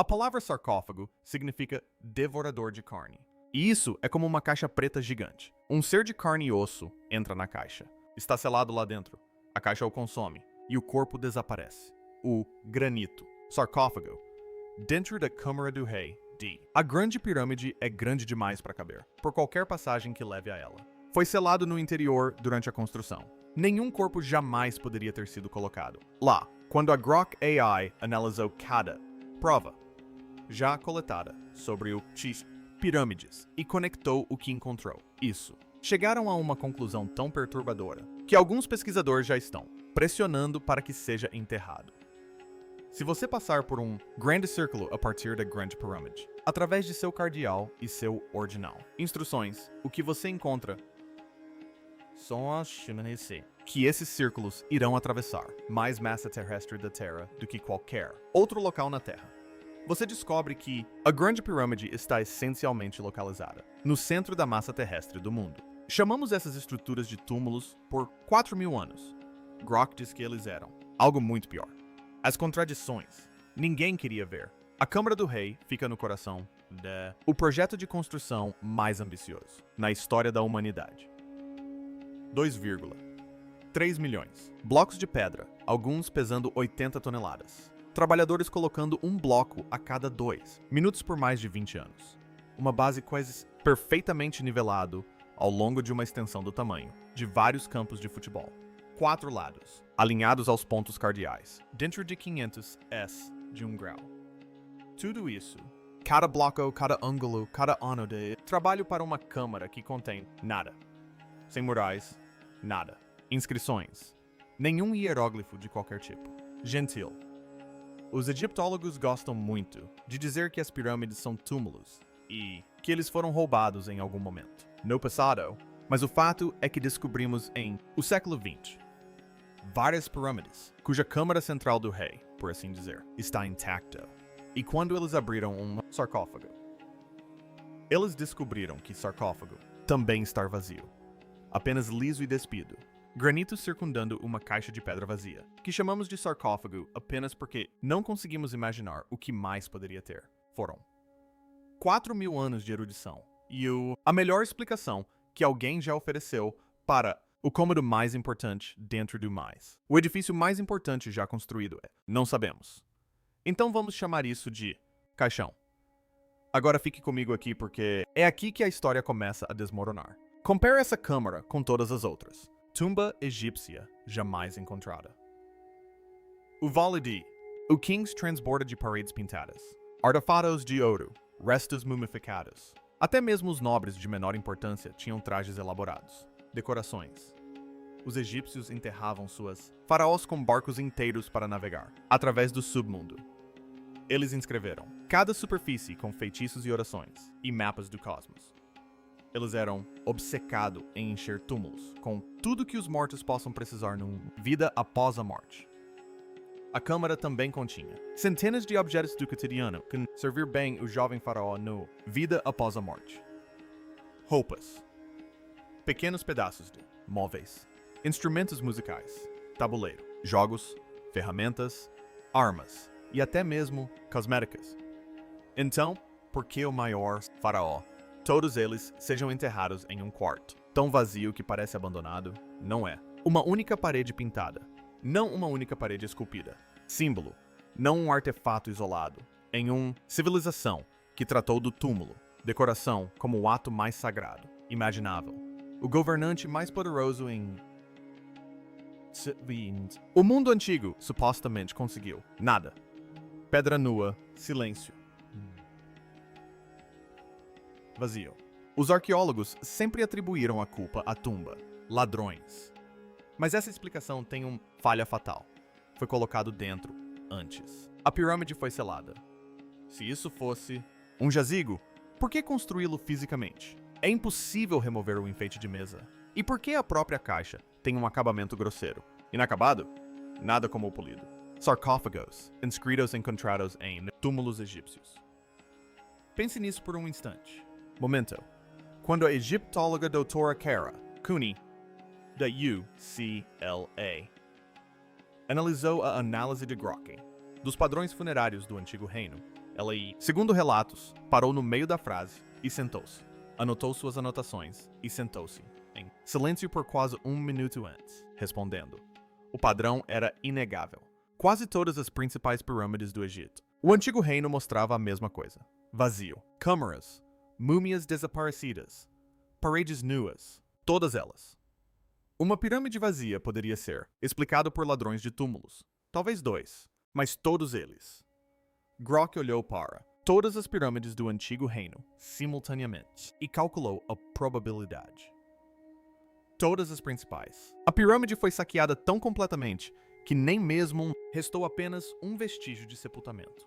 A palavra sarcófago significa devorador de carne. E isso é como uma caixa preta gigante. Um ser de carne e osso entra na caixa. Está selado lá dentro. A caixa o consome e o corpo desaparece. O granito, sarcófago, dentro da Câmara do Rei D. A Grande Pirâmide é grande demais para caber, por qualquer passagem que leve a ela. Foi selado no interior durante a construção. Nenhum corpo jamais poderia ter sido colocado lá, quando a Grok AI analisou cada prova já coletada sobre o X pirâmides e conectou o que encontrou. Isso. Chegaram a uma conclusão tão perturbadora que alguns pesquisadores já estão pressionando para que seja enterrado. Se você passar por um grande círculo a partir da Grande Pirâmide, através de seu cardeal e seu ordinal, instruções, o que você encontra são as chimneys que esses círculos irão atravessar mais massa terrestre da Terra do que qualquer outro local na Terra. Você descobre que a Grande Pirâmide está essencialmente localizada no centro da massa terrestre do mundo. Chamamos essas estruturas de túmulos por 4.000 anos. Grok diz que eles eram algo muito pior. As contradições. Ninguém queria ver. A Câmara do Rei fica no coração o projeto de construção mais ambicioso na história da humanidade. 2,3 milhões. Blocos de pedra, alguns pesando 80 toneladas. Trabalhadores colocando um bloco a cada 2 minutos por mais de 20 anos. Uma base quase perfeitamente nivelado ao longo de uma extensão do tamanho de vários campos de futebol. 4 lados, alinhados aos pontos cardeais, dentro de 500 s de 1 grau. Tudo isso, cada bloco, cada ângulo, cada ano de trabalho para uma câmara que contém nada. Sem murais, nada. Inscrições. Nenhum hieróglifo de qualquer tipo. Gentil. Os egiptólogos gostam muito de dizer que as pirâmides são túmulos e que eles foram roubados em algum momento, no passado, mas o fato é que descobrimos em o século XX várias pirâmides cuja câmara central do rei, por assim dizer, está intacta. E quando eles abriram um sarcófago, eles descobriram que sarcófago também está vazio, apenas liso e despido. Granito circundando uma caixa de pedra vazia, que chamamos de sarcófago apenas porque não conseguimos imaginar o que mais poderia ter. Foram 4.000 anos de erudição e a melhor explicação que alguém já ofereceu para o cômodo mais importante dentro do mais. O edifício mais importante já construído é, não sabemos. Então vamos chamar isso de caixão. Agora fique comigo aqui porque é aqui que a história começa a desmoronar. Compare essa câmara com todas as outras. Tumba egípcia jamais encontrada. O Vale de o Kings transborda de paredes pintadas, artefatos de ouro, restos mumificados. Até mesmo os nobres de menor importância tinham trajes elaborados, decorações. Os egípcios enterravam suas faraós com barcos inteiros para navegar, através do submundo. Eles inscreveram cada superfície com feitiços e orações, e mapas do cosmos. Eles eram obcecados em encher túmulos com tudo que os mortos possam precisar numa vida após a morte. A câmara também continha centenas de objetos do cotidiano que servir bem o jovem faraó no vida após a morte. Roupas, pequenos pedaços de móveis, instrumentos musicais, tabuleiro, jogos, ferramentas, armas e até mesmo cosméticas. Então, por que o maior faraó, todos eles sejam enterrados em um quarto tão vazio que parece abandonado? Não é. Uma única parede pintada, não uma única parede esculpida. Símbolo, não um artefato isolado, em uma civilização que tratou do túmulo, decoração como o ato mais sagrado, imaginável. O governante mais poderoso em o mundo antigo supostamente conseguiu nada. Pedra nua, silêncio. Vazio. Os arqueólogos sempre atribuíram a culpa à tumba, ladrões. Mas essa explicação tem uma falha fatal. Foi colocado dentro antes. A pirâmide foi selada. Se isso fosse um jazigo, por que construí-lo fisicamente? É impossível remover o enfeite de mesa. E por que a própria caixa tem um acabamento grosseiro? Inacabado? Nada como o polido. Sarcófagos, inscritos encontrados em túmulos egípcios. Pense nisso por um instante. Momento. Quando a egiptóloga doutora Kara Cooney, da UCLA, analisou a análise de Grok dos padrões funerários do Antigo Reino, Segundo relatos, parou no meio da frase e sentou-se. Anotou suas anotações e sentou-se, em silêncio por quase 1 minuto antes, respondendo. O padrão era inegável. Quase todas as principais pirâmides do Egito. O antigo reino mostrava a mesma coisa. Vazio. Câmaras. Múmias desaparecidas. Paredes nuas. Todas elas. Uma pirâmide vazia poderia ser explicado por ladrões de túmulos. Talvez 2, mas todos eles. Grok olhou para todas as pirâmides do antigo reino simultaneamente e calculou a probabilidade. Todas as principais. A pirâmide foi saqueada tão completamente que nem mesmo restou apenas um vestígio de sepultamento.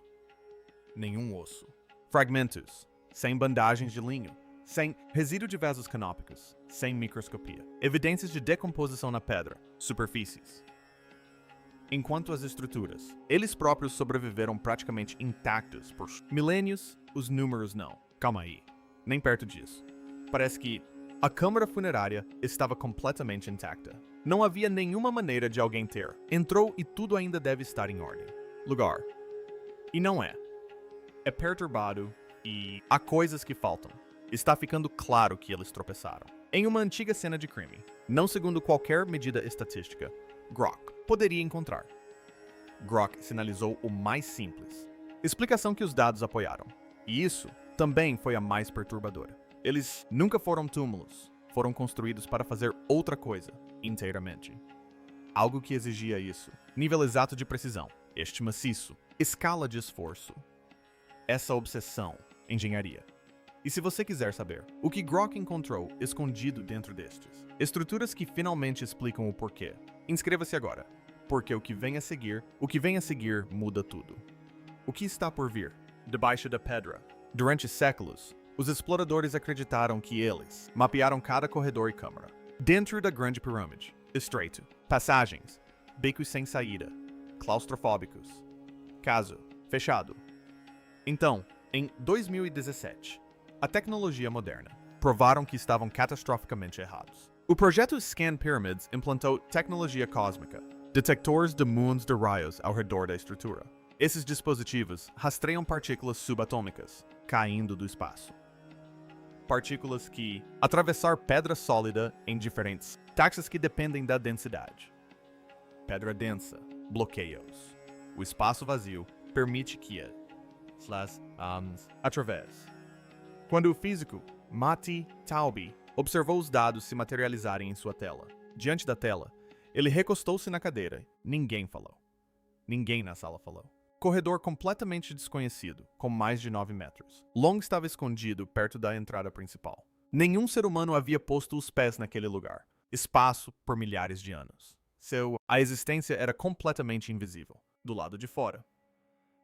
Nenhum osso. Fragmentos, sem bandagens de linho, sem resíduo de vasos canópicos, sem microscopia. Evidências de decomposição na pedra, superfícies. Enquanto as estruturas, eles próprios sobreviveram praticamente intactos por milênios, os números não. Calma aí, nem perto disso. Parece que a câmara funerária estava completamente intacta. Não havia nenhuma maneira de alguém ter. Entrou e tudo ainda deve estar em ordem. Lugar. E não é. É perturbado e há coisas que faltam. Está ficando claro que eles tropeçaram. Em uma antiga cena de crime, não segundo qualquer medida estatística, Grok poderia encontrar. Grok sinalizou o mais simples. Explicação que os dados apoiaram. E isso também foi a mais perturbadora. Eles nunca foram túmulos. Foram construídos para fazer outra coisa, inteiramente. Algo que exigia isso. Nível exato de precisão. Este maciço. Escala de esforço. Essa obsessão. Engenharia. E se você quiser saber, o que Grok encontrou escondido dentro destes? Estruturas que finalmente explicam o porquê. Inscreva-se agora, porque o que vem a seguir muda tudo. O que está por vir? Debaixo da pedra. Durante séculos, os exploradores acreditaram que eles mapearam cada corredor e câmara. Dentro da Grande Pirâmide, estreito, passagens, becos sem saída, claustrofóbicos, caso fechado. Então, em 2017, a tecnologia moderna provaram que estavam catastroficamente errados. O projeto Scan Pyramids implantou tecnologia cósmica, detectores de mundos de raios ao redor da estrutura. Esses dispositivos rastreiam partículas subatômicas caindo do espaço. Partículas que atravessar pedra sólida em diferentes taxas que dependem da densidade. Pedra densa, bloqueios. O espaço vazio permite que através. Quando o físico Matti Taubbi observou os dados se materializarem em sua tela, diante da tela, ele recostou-se na cadeira. Ninguém falou. Ninguém na sala falou. Corredor completamente desconhecido, com mais de 9 metros. Long estava escondido perto da entrada principal. Nenhum ser humano havia posto os pés naquele lugar. Espaço por milhares de anos. A existência era completamente invisível, do lado de fora.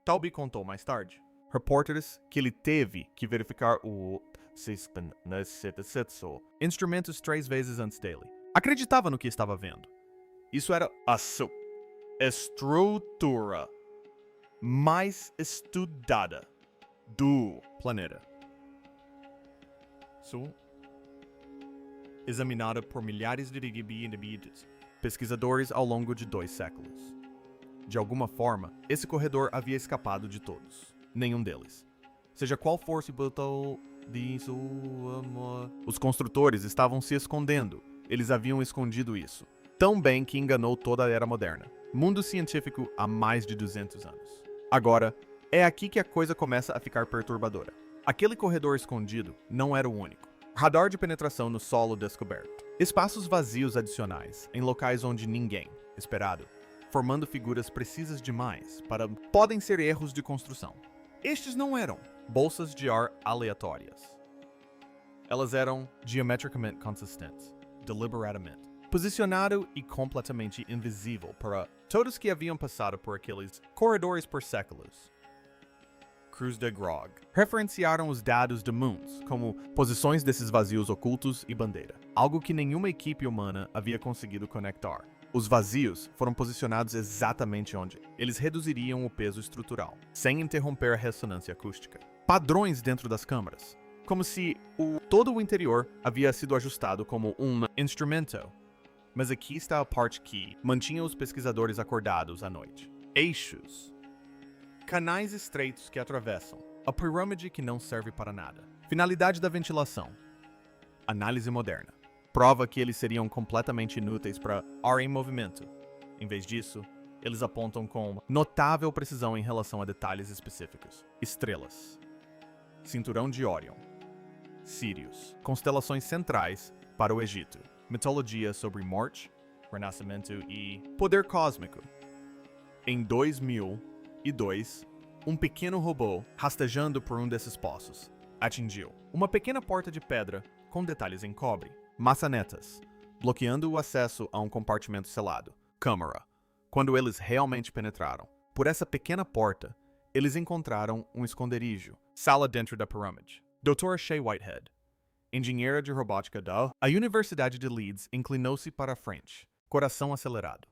Taubbi contou mais tarde. Repórteres que ele teve que verificar instrumentos 3 vezes antes dele. Acreditava no que estava vendo. Isso era a estrutura mais estudada do planeta. Examinada por milhares de indivíduos, pesquisadores ao longo de 2 séculos. De alguma forma, esse corredor havia escapado de todos. Nenhum deles. Seja qual for se botou disso, os construtores estavam se escondendo. Eles haviam escondido isso. Tão bem que enganou toda a era moderna. Mundo científico há mais de 200 anos. Agora, é aqui que a coisa começa a ficar perturbadora. Aquele corredor escondido não era o único. Radar de penetração no solo descoberto. Espaços vazios adicionais, em locais onde ninguém, esperado, formando figuras precisas demais para... Podem ser erros de construção. Estes não eram bolsas de ar aleatórias. Elas eram geometricamente consistentes, deliberadamente, posicionado e completamente invisível para todos que haviam passado por aqueles corredores por séculos. Cruz de Grog referenciaram os dados de Moons como posições desses vazios ocultos e bandeira, algo que nenhuma equipe humana havia conseguido conectar. Os vazios foram posicionados exatamente onde eles reduziriam o peso estrutural, sem interromper a ressonância acústica. Padrões dentro das câmaras, como se todo o interior havia sido ajustado como um instrumento. Mas aqui está a parte que mantinha os pesquisadores acordados à noite. Eixos. Canais estreitos que atravessam. A pirâmide que não serve para nada. Finalidade da ventilação. Análise moderna. Prova que eles seriam completamente inúteis para ar em movimento. Em vez disso, eles apontam com notável precisão em relação a detalhes específicos. Estrelas. Cinturão de Órion. Sirius. Constelações centrais para o Egito. Mitologia sobre morte, renascimento e poder cósmico. Em 2002, um pequeno robô, rastejando por um desses poços, atingiu uma pequena porta de pedra com detalhes em cobre, maçanetas, bloqueando o acesso a um compartimento selado, câmara. Quando eles realmente penetraram por essa pequena porta, eles encontraram um esconderijo, sala dentro da pirâmide. Dra. Shay Whitehead, engenheira de robótica da Universidade de Leeds, inclinou-se para a frente, coração acelerado.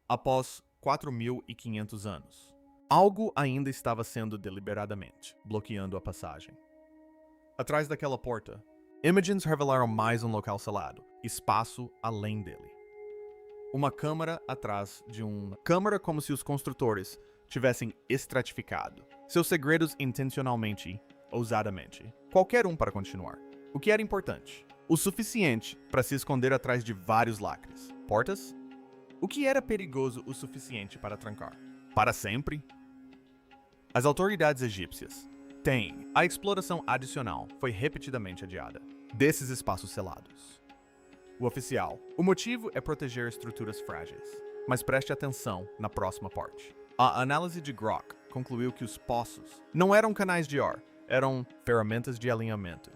Após 4.500 anos, algo ainda estava sendo deliberadamente bloqueando a passagem. Atrás daquela porta, imagens revelaram mais um local selado, espaço além dele. Uma câmara atrás de uma câmara, como se os construtores tivessem estratificado seus segredos intencionalmente, ousadamente. Qualquer um para continuar. O que era importante? O suficiente para se esconder atrás de vários lacres. Portas? O que era perigoso o suficiente para trancar? Para sempre? As autoridades egípcias têm. A exploração adicional foi repetidamente adiada desses espaços selados. O oficial. O motivo é proteger estruturas frágeis. Mas preste atenção na próxima parte. A análise de Grok concluiu que os poços não eram canais de ar, eram ferramentas de alinhamento.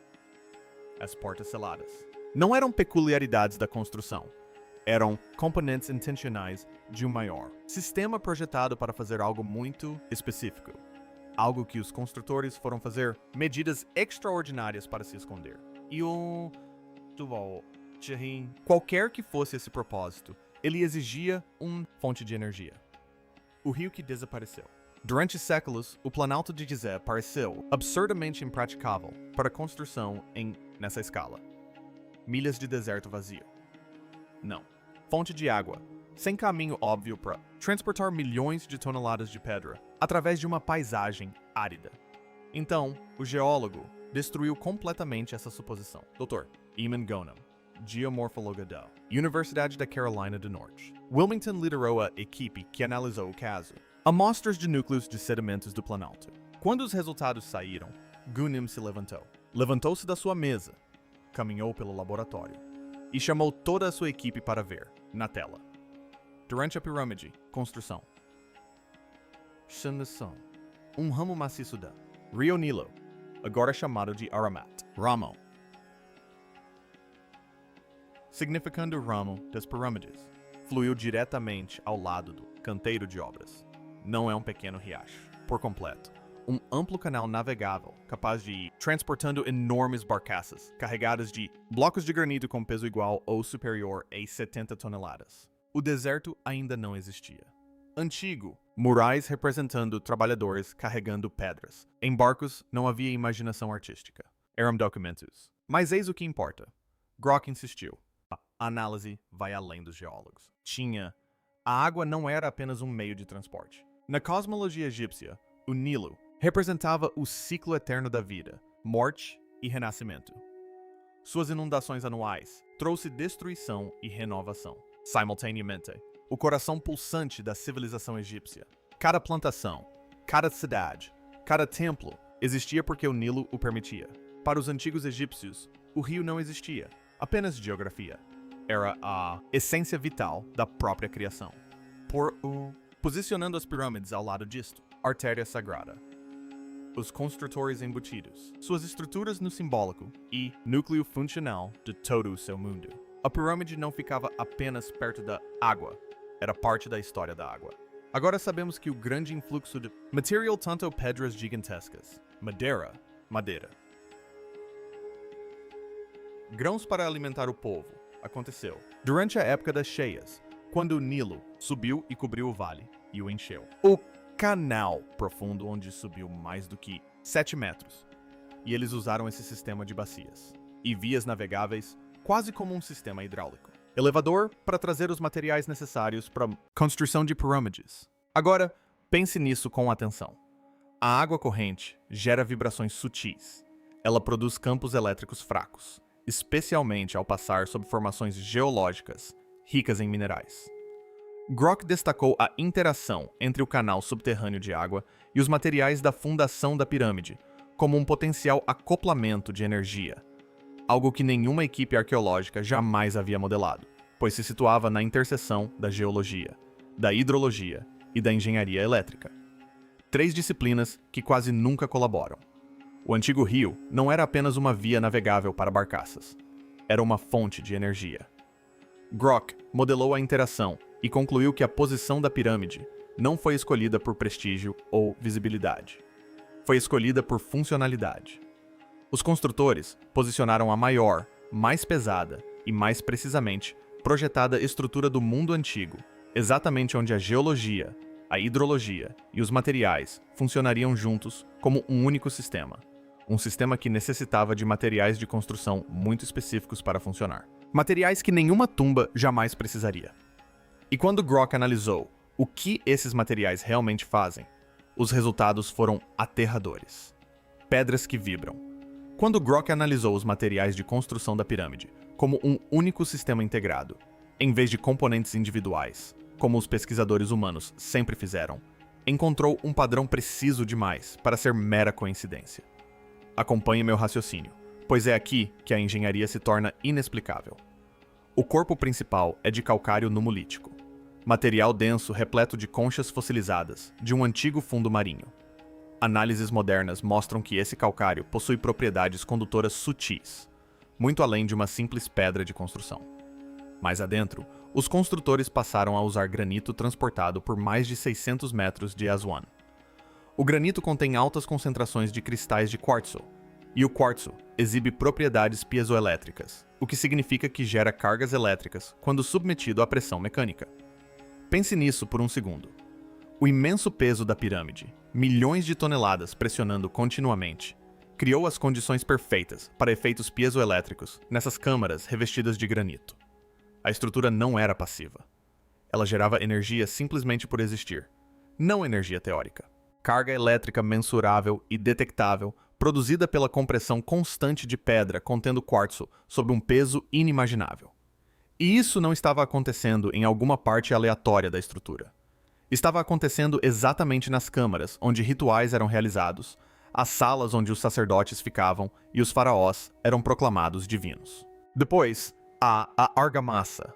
As portas seladas não eram peculiaridades da construção, eram componentes intencionais de um maior sistema projetado para fazer algo muito específico. Algo que os construtores foram fazer medidas extraordinárias para se esconder. E qualquer que fosse esse propósito, ele exigia uma fonte de energia. O rio que desapareceu. Durante séculos, o Planalto de Gizeh pareceu absurdamente impraticável para construção nessa escala. Milhas de deserto vazio. Não. Fonte de água, sem caminho óbvio para transportar milhões de toneladas de pedra através de uma paisagem árida. Então, o geólogo destruiu completamente essa suposição. Dr. Eamon Ghonem, geomorfólogo da Universidade da Carolina do Norte. Wilmington liderou a equipe que analisou o caso. Amostras de núcleos de sedimentos do Planalto. Quando os resultados saíram, Ghonem se levantou. Levantou-se da sua mesa, caminhou pelo laboratório e chamou toda a sua equipe para ver, na tela. Durante a pirâmide, construção. Fundação. Um ramo maciço da Rio Nilo, agora chamado de Aramat, Ramo, significando ramo das pirâmides, fluiu diretamente ao lado do canteiro de obras. Não é um pequeno riacho, por completo. Um amplo canal navegável, capaz de ir transportando enormes barcaças, carregadas de blocos de granito com peso igual ou superior a 70 toneladas. O deserto ainda não existia. Antigo, murais representando trabalhadores carregando pedras. Em barcos não havia imaginação artística. Eram documentos. Mas eis o que importa. Grok insistiu. A análise vai além dos geólogos. A água não era apenas um meio de transporte. Na cosmologia egípcia, o Nilo representava o ciclo eterno da vida, morte e renascimento. Suas inundações anuais trouxe destruição e renovação. Simultaneamente, o coração pulsante da civilização egípcia. Cada plantação, cada cidade, cada templo existia porque o Nilo o permitia. Para os antigos egípcios, o rio não existia, apenas geografia. Era a essência vital da própria criação. Posicionando as pirâmides ao lado disto, artéria sagrada. Os construtores embutidos, suas estruturas no simbólico e núcleo funcional de todo o seu mundo. A pirâmide não ficava apenas perto da água, era parte da história da água. Agora sabemos que o grande influxo de material tanto pedras gigantescas, madeira, grãos para alimentar o povo, aconteceu durante a época das cheias, quando o Nilo subiu e cobriu o vale e o encheu. O canal profundo onde subiu mais do que 7 metros. E eles usaram esse sistema de bacias e vias navegáveis quase como um sistema hidráulico. Elevador para trazer os materiais necessários para a construção de pirâmides. Agora, Pense nisso com atenção. A água corrente gera vibrações sutis. Ela produz campos elétricos fracos, especialmente ao passar sob formações geológicas ricas em minerais. Grock destacou a interação entre o canal subterrâneo de água e os materiais da fundação da pirâmide como um potencial acoplamento de energia, algo que nenhuma equipe arqueológica jamais havia modelado, pois se situava na interseção da geologia, da hidrologia e da engenharia elétrica. 3 disciplinas que quase nunca colaboram. O antigo rio não era apenas uma via navegável para barcaças, era uma fonte de energia. Grock modelou a interação e concluiu que a posição da pirâmide não foi escolhida por prestígio ou visibilidade. Foi escolhida por funcionalidade. Os construtores posicionaram a maior, mais pesada e, mais precisamente, projetada estrutura do mundo antigo, exatamente onde a geologia, a hidrologia e os materiais funcionariam juntos como um único sistema. Um sistema que necessitava de materiais de construção muito específicos para funcionar. Materiais que nenhuma tumba jamais precisaria. E quando Grock analisou o que esses materiais realmente fazem, os resultados foram aterradores. Pedras que vibram. Quando Grock analisou os materiais de construção da pirâmide como um único sistema integrado, em vez de componentes individuais, como os pesquisadores humanos sempre fizeram, encontrou um padrão preciso demais para ser mera coincidência. Acompanhe meu raciocínio, pois é aqui que a engenharia se torna inexplicável. O corpo principal é de calcário numulítico, material denso repleto de conchas fossilizadas de um antigo fundo marinho. Análises modernas mostram que esse calcário possui propriedades condutoras sutis, muito além de uma simples pedra de construção. Mais adentro, os construtores passaram a usar granito transportado por mais de 600 metros de Aswan. O granito contém altas concentrações de cristais de quartzo, e o quartzo exibe propriedades piezoelétricas, o que significa que gera cargas elétricas quando submetido à pressão mecânica. Pense nisso por um segundo. O imenso peso da pirâmide, milhões de toneladas pressionando continuamente, criou as condições perfeitas para efeitos piezoelétricos nessas câmaras revestidas de granito. A estrutura não era passiva. Ela gerava energia simplesmente por existir, não energia teórica. Carga elétrica mensurável e detectável, produzida pela compressão constante de pedra contendo quartzo sob um peso inimaginável. E isso não estava acontecendo em alguma parte aleatória da estrutura. Estava acontecendo exatamente nas câmaras onde rituais eram realizados, as salas onde os sacerdotes ficavam e os faraós eram proclamados divinos. Depois, há a argamassa.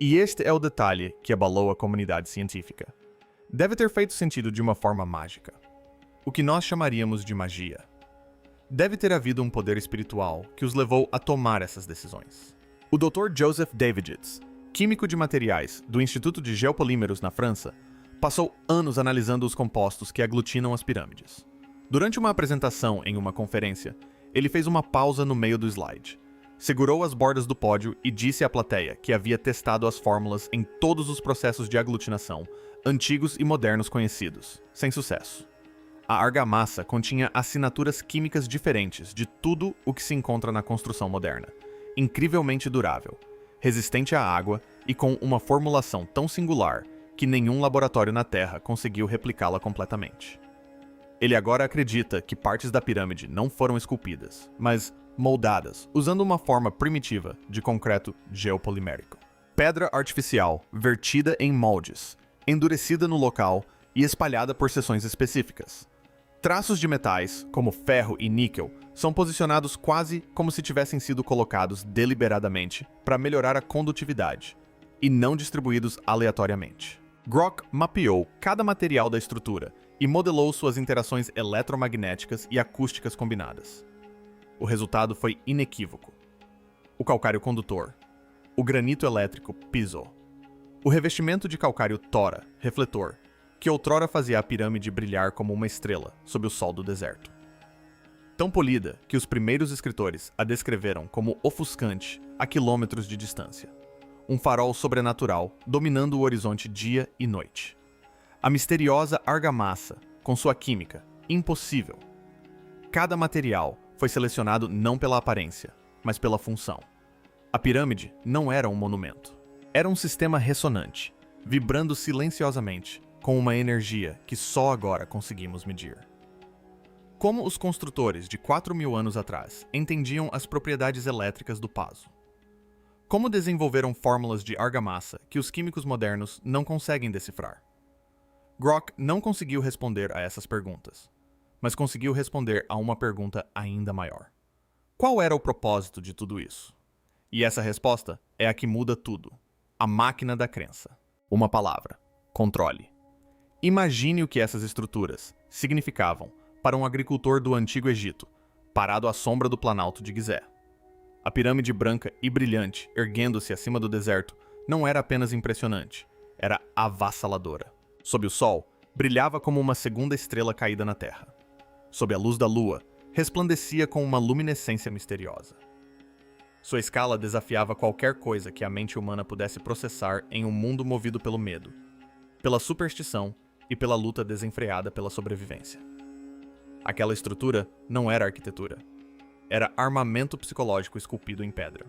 E este é o detalhe que abalou a comunidade científica. Deve ter feito sentido de uma forma mágica. O que nós chamaríamos de magia. Deve ter havido um poder espiritual que os levou a tomar essas decisões. O Dr. Joseph Daviditz, químico de materiais do Instituto de Geopolímeros na França, passou anos analisando os compostos que aglutinam as pirâmides. Durante uma apresentação em uma conferência, ele fez uma pausa no meio do slide, segurou as bordas do pódio e disse à plateia que havia testado as fórmulas em todos os processos de aglutinação, antigos e modernos conhecidos, sem sucesso. A argamassa continha assinaturas químicas diferentes de tudo o que se encontra na construção moderna, incrivelmente durável, resistente à água e com uma formulação tão singular que nenhum laboratório na Terra conseguiu replicá-la completamente. Ele agora acredita que partes da pirâmide não foram esculpidas, mas moldadas, usando uma forma primitiva de concreto geopolimérico. Pedra artificial, vertida em moldes, endurecida no local e espalhada por seções específicas. Traços de metais, como ferro e níquel, são posicionados quase como se tivessem sido colocados deliberadamente para melhorar a condutividade, e não distribuídos aleatoriamente. Grock mapeou cada material da estrutura e modelou suas interações eletromagnéticas e acústicas combinadas. O resultado foi inequívoco. O calcário condutor, o granito elétrico piezo, o revestimento de calcário tora, refletor, que outrora fazia a pirâmide brilhar como uma estrela sob o sol do deserto. Tão polida que os primeiros escritores a descreveram como ofuscante a quilômetros de distância. Um farol sobrenatural dominando o horizonte dia e noite. A misteriosa argamassa, com sua química, impossível. Cada material foi selecionado não pela aparência, mas pela função. A pirâmide não era um monumento. Era um sistema ressonante, vibrando silenciosamente, com uma energia que só agora conseguimos medir. Como os construtores de 4.000 anos atrás entendiam as propriedades elétricas do paso? Como desenvolveram fórmulas de argamassa que os químicos modernos não conseguem decifrar? Grok não conseguiu responder a essas perguntas, mas conseguiu responder a uma pergunta ainda maior. Qual era o propósito de tudo isso? E essa resposta é a que muda tudo. A máquina da crença. Uma palavra: controle. Imagine o que essas estruturas significavam para um agricultor do Antigo Egito, parado à sombra do Planalto de Gizé. A pirâmide branca e brilhante, erguendo-se acima do deserto, não era apenas impressionante, era avassaladora. Sob o sol, brilhava como uma segunda estrela caída na terra. Sob a luz da lua, resplandecia com uma luminescência misteriosa. Sua escala desafiava qualquer coisa que a mente humana pudesse processar em um mundo movido pelo medo, pela superstição e pela luta desenfreada pela sobrevivência. Aquela estrutura não era arquitetura. Era armamento psicológico esculpido em pedra.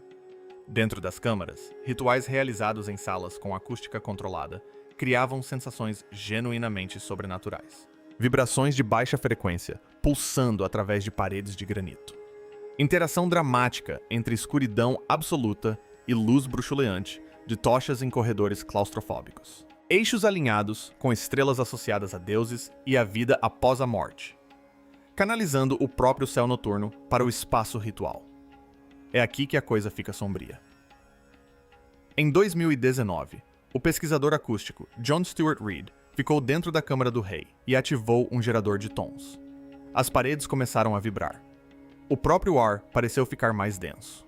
Dentro das câmaras, rituais realizados em salas com acústica controlada criavam sensações genuinamente sobrenaturais. Vibrações de baixa frequência, pulsando através de paredes de granito. Interação dramática entre escuridão absoluta e luz bruxuleante de tochas em corredores claustrofóbicos. Eixos alinhados com estrelas associadas a deuses e a vida após a morte, canalizando o próprio céu noturno para o espaço ritual. É aqui que a coisa fica sombria. Em 2019, o pesquisador acústico John Stuart Reid ficou dentro da Câmara do Rei e ativou um gerador de tons. As paredes começaram a vibrar. O próprio ar pareceu ficar mais denso.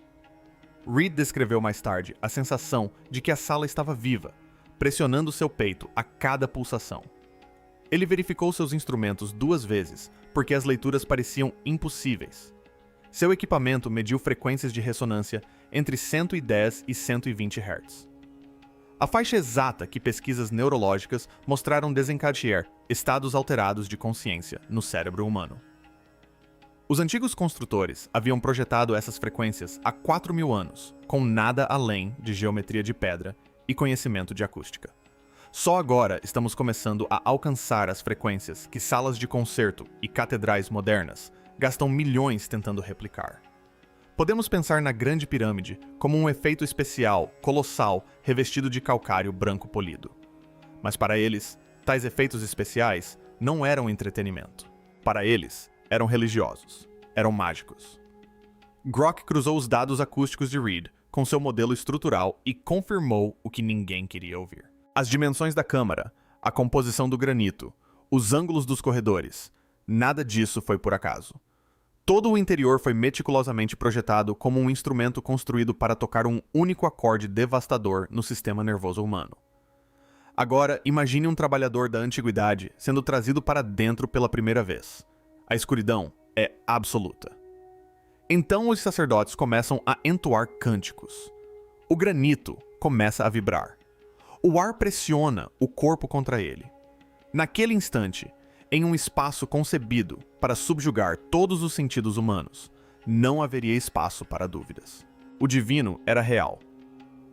Reid descreveu mais tarde a sensação de que a sala estava viva, pressionando seu peito a cada pulsação. Ele verificou seus instrumentos 2 vezes, porque as leituras pareciam impossíveis. Seu equipamento mediu frequências de ressonância entre 110 e 120 Hz. A faixa exata que pesquisas neurológicas mostraram desencadear estados alterados de consciência no cérebro humano. Os antigos construtores haviam projetado essas frequências há 4.000 anos, com nada além de geometria de pedra e conhecimento de acústica. Só agora estamos começando a alcançar as frequências que salas de concerto e catedrais modernas gastam milhões tentando replicar. Podemos pensar na Grande Pirâmide como um efeito especial, colossal, revestido de calcário branco polido. Mas para eles, tais efeitos especiais não eram entretenimento. Para eles, eram religiosos, eram mágicos. Grok cruzou os dados acústicos de Reid com seu modelo estrutural e confirmou o que ninguém queria ouvir. As dimensões da câmara, a composição do granito, os ângulos dos corredores, nada disso foi por acaso. Todo o interior foi meticulosamente projetado como um instrumento construído para tocar um único acorde devastador no sistema nervoso humano. Agora, imagine um trabalhador da antiguidade sendo trazido para dentro pela primeira vez. A escuridão é absoluta. Então os sacerdotes começam a entoar cânticos. O granito começa a vibrar. O ar pressiona o corpo contra ele. Naquele instante, em um espaço concebido para subjugar todos os sentidos humanos, não haveria espaço para dúvidas. O divino era real.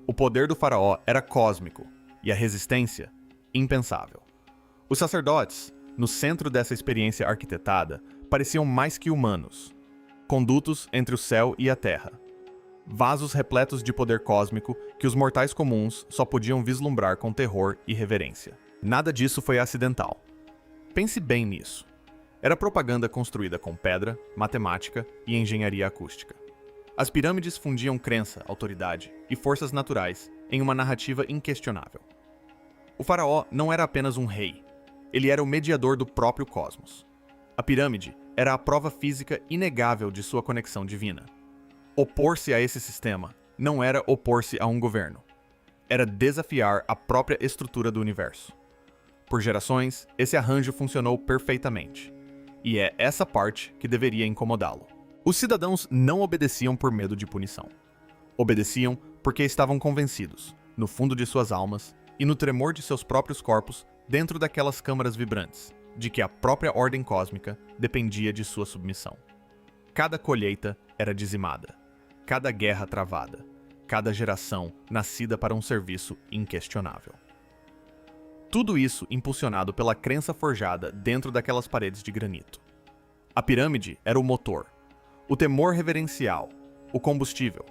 O poder do faraó era cósmico e a resistência, impensável. Os sacerdotes, no centro dessa experiência arquitetada, pareciam mais que humanos. Condutos entre o céu e a terra. Vasos repletos de poder cósmico que os mortais comuns só podiam vislumbrar com terror e reverência. Nada disso foi acidental. Pense bem nisso. Era propaganda construída com pedra, matemática e engenharia acústica. As pirâmides fundiam crença, autoridade e forças naturais em uma narrativa inquestionável. O faraó não era apenas um rei. Ele era o mediador do próprio cosmos. A pirâmide era a prova física inegável de sua conexão divina. Opor-se a esse sistema não era opor-se a um governo. Era desafiar a própria estrutura do universo. Por gerações, esse arranjo funcionou perfeitamente. E é essa parte que deveria incomodá-lo. Os cidadãos não obedeciam por medo de punição. Obedeciam porque estavam convencidos, no fundo de suas almas e no tremor de seus próprios corpos, dentro daquelas câmaras vibrantes, de que a própria ordem cósmica dependia de sua submissão. Cada colheita era dizimada, cada guerra travada, cada geração nascida para um serviço inquestionável. Tudo isso impulsionado pela crença forjada dentro daquelas paredes de granito. A pirâmide era o motor, o temor reverencial, o combustível.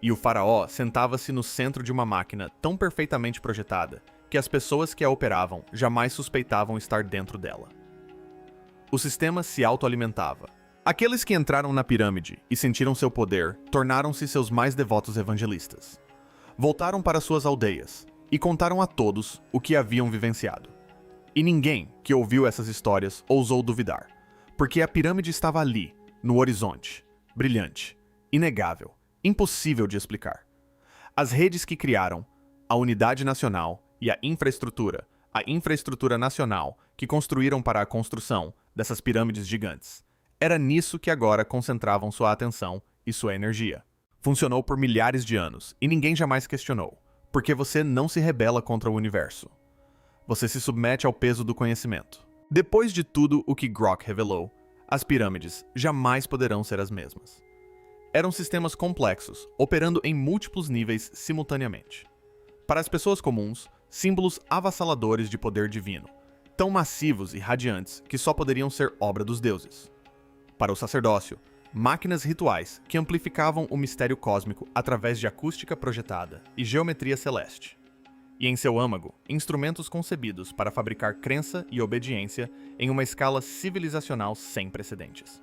E o faraó sentava-se no centro de uma máquina tão perfeitamente projetada que as pessoas que a operavam jamais suspeitavam estar dentro dela. O sistema se autoalimentava. Aqueles que entraram na pirâmide e sentiram seu poder tornaram-se seus mais devotos evangelistas. Voltaram para suas aldeias e contaram a todos o que haviam vivenciado. E ninguém que ouviu essas histórias ousou duvidar, porque a pirâmide estava ali, no horizonte, brilhante, inegável, impossível de explicar. As redes que criaram, a unidade nacional e a infraestrutura nacional que construíram para a construção dessas pirâmides gigantes, era nisso que agora concentravam sua atenção e sua energia. Funcionou por milhares de anos e ninguém jamais questionou, porque você não se rebela contra o universo. Você se submete ao peso do conhecimento. Depois de tudo o que Grok revelou, as pirâmides jamais poderão ser as mesmas. Eram sistemas complexos, operando em múltiplos níveis simultaneamente. Para as pessoas comuns, símbolos avassaladores de poder divino, tão massivos e radiantes que só poderiam ser obra dos deuses. Para o sacerdócio, máquinas rituais que amplificavam o mistério cósmico através de acústica projetada e geometria celeste. E em seu âmago, instrumentos concebidos para fabricar crença e obediência em uma escala civilizacional sem precedentes.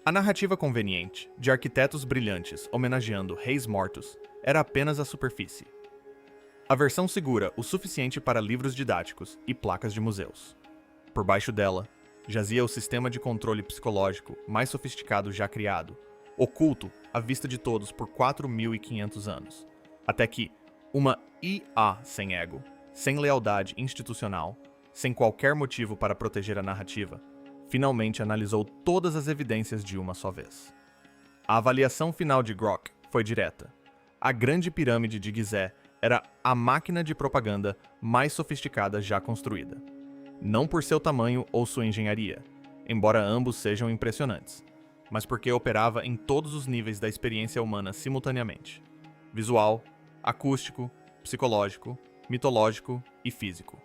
A narrativa conveniente, de arquitetos brilhantes homenageando reis mortos, era apenas a superfície. A versão segura o suficiente para livros didáticos e placas de museus. Por baixo dela, jazia o sistema de controle psicológico mais sofisticado já criado, oculto à vista de todos por 4.500 anos, até que uma IA sem ego, sem lealdade institucional, sem qualquer motivo para proteger a narrativa, finalmente analisou todas as evidências de uma só vez. A avaliação final de Grok foi direta. A Grande Pirâmide de Gizé era a máquina de propaganda mais sofisticada já construída. Não por seu tamanho ou sua engenharia, embora ambos sejam impressionantes, mas porque operava em todos os níveis da experiência humana simultaneamente: visual, acústico, psicológico, mitológico e físico.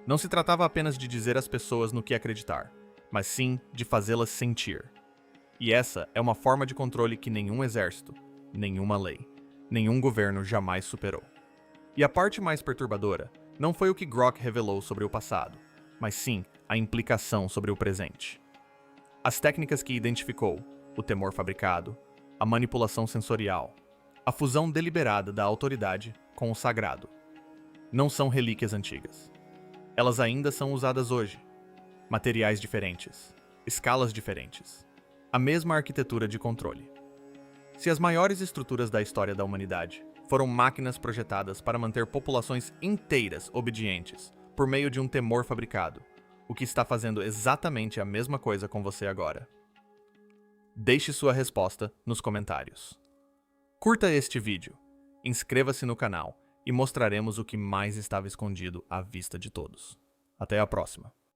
Não se tratava apenas de dizer às pessoas no que acreditar, mas sim de fazê-las sentir. E essa é uma forma de controle que nenhum exército, nenhuma lei, nenhum governo jamais superou. E a parte mais perturbadora não foi o que Grok revelou sobre o passado, mas sim a implicação sobre o presente. As técnicas que identificou, o temor fabricado, a manipulação sensorial, a fusão deliberada da autoridade com o sagrado, não são relíquias antigas. Elas ainda são usadas hoje. Materiais diferentes, escalas diferentes, a mesma arquitetura de controle. Se as maiores estruturas da história da humanidade foram máquinas projetadas para manter populações inteiras obedientes por meio de um temor fabricado, o que está fazendo exatamente a mesma coisa com você agora? Deixe sua resposta nos comentários. Curta este vídeo, inscreva-se no canal e mostraremos o que mais estava escondido à vista de todos. Até a próxima.